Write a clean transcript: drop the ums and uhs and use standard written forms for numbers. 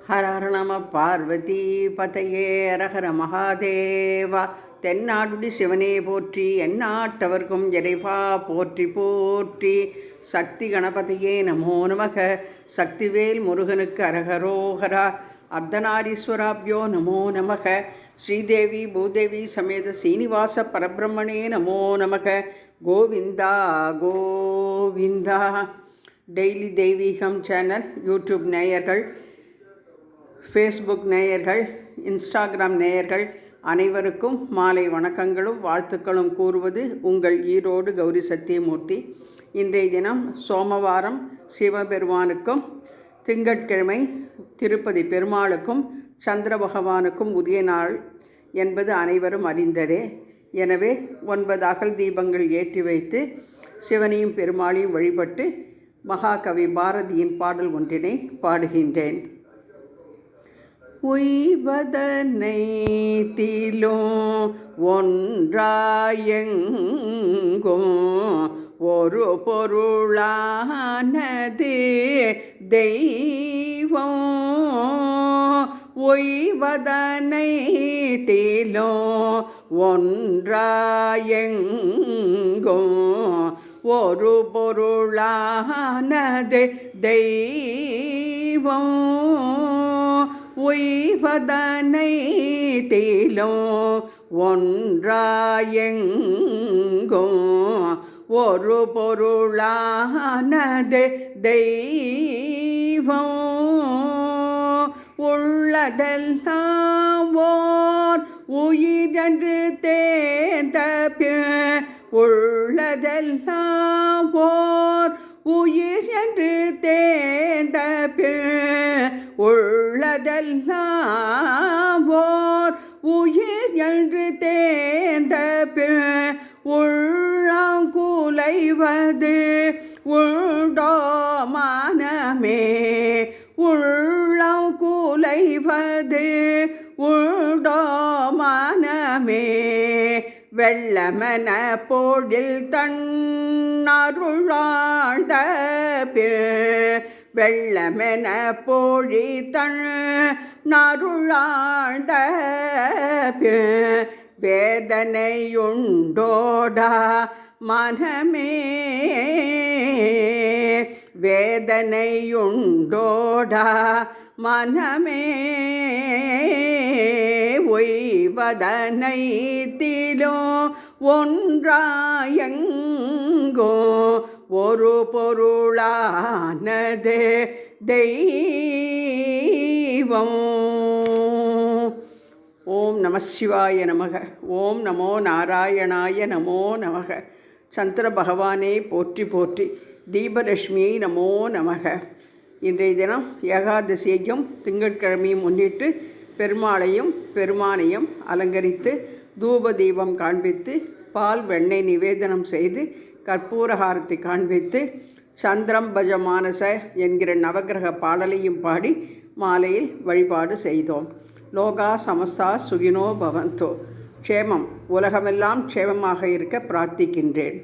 ஹர ஹர நம பார்வதி பதையே அரஹர மகாதேவா. தென்னாடுடி சிவனே போற்றி, எந்நாட்டவர்க்கும் இறைவா போற்றி போற்றி. சக்தி கணபதியே நமோ நமக. சக்திவேல் முருகனுக்கு அரகரோகரா. அர்த்தநாரீஸ்வராப்யோ நமோ நமக. ஸ்ரீதேவி பூதேவி சமேத சீனிவாச பரபிரம்மணே நமோ நமக. கோவிந்தா கோவிந்தா. டெய்லி தெய்வீகம் சேனல் யூடியூப் நேயர்கள், ஃபேஸ்புக் நேயர்கள், இன்ஸ்டாகிராம் நேயர்கள் அனைவருக்கும் மாலை வணக்கங்களும் வாழ்த்துக்களும் கூறுவது உங்கள் ஈரோடு கௌரி சத்தியமூர்த்தி. இன்றைய தினம் சோமவாரம் சிவபெருமானுக்கும், திங்கட்கிழமை திருப்பதி பெருமாளுக்கும் சந்திர பகவானுக்கும் உரிய நாள் என்பது அனைவரும் அறிந்ததே. எனவே 9 அகல் தீபங்கள் ஏற்றி வைத்து சிவனையும் பெருமாளையும் வழிபட்டு மகாகவி பாரதியின் பாடல் ஒன்றினை பாடுகின்றேன். உய்வதனை திலும் ஒன்றாயெங்கும் ஒரு பொருளானது தெய்வம். உய்வதனை திலும் ஒன்றாயெங்கும் ஒரு பொருளானது தெய்வம். உய்வதனை திலும் ஒன்றாயெங்கும் ஒரு பொருளானது தெய்வம். உள்ளதெல்லாம் ஓர் உயிரென்று தேர்ந்த பின், உள்ளதெல்லாம் ஓர் உயிர் என்று தேர்ந்த பின், உள்ளதெல்லாம் ஓர் உயிர் என்று தேர்ந்த பின், உள்ளம் குலைவது உண்டோ மனமே. உள்ளம் குலைவது உண்டோ மனமே. வெள்ளமென பொழில் தன்னருளாழ்ந்த பின், வெள்ளமென பொழி தன்னருளாழ்ந்த பின், வேதனையுண்டோடா மனமே. வேதனையுண்டோடா மனமே. உய்வதனை திலும் ஒன்றாயெங்கோ ஒரு பொருளானது தெய்வம். ஓம் நம சிவாய நமக. ஓம் நமோ நாராயணாய நமோ நமக. சந்திர பகவானே போற்றி போற்றி. தீபலட்சுமியை நமோ நமக. இன்றைய தினம் ஏகாதசியையும் திங்கட்கிழமையும் முன்னிட்டு பெருமாளையும் பெருமானையும் அலங்கரித்து தூப தீபம் காண்பித்து பால் வெண்ணெய் நிவேதனம் செய்து கற்பூரஹாரத்தை காண்பித்து சந்திரம் பஜ மானச என்கிற நவகிரக பாடலையும் பாடி மாலையில் வழிபாடு செய்தோம். லோகா சமஸ்தா சுகினோ பவந்தோ. க்ஷேமம், உலகமெல்லாம் க்ஷேமமாக இருக்க பிரார்த்திக்கின்றேன்.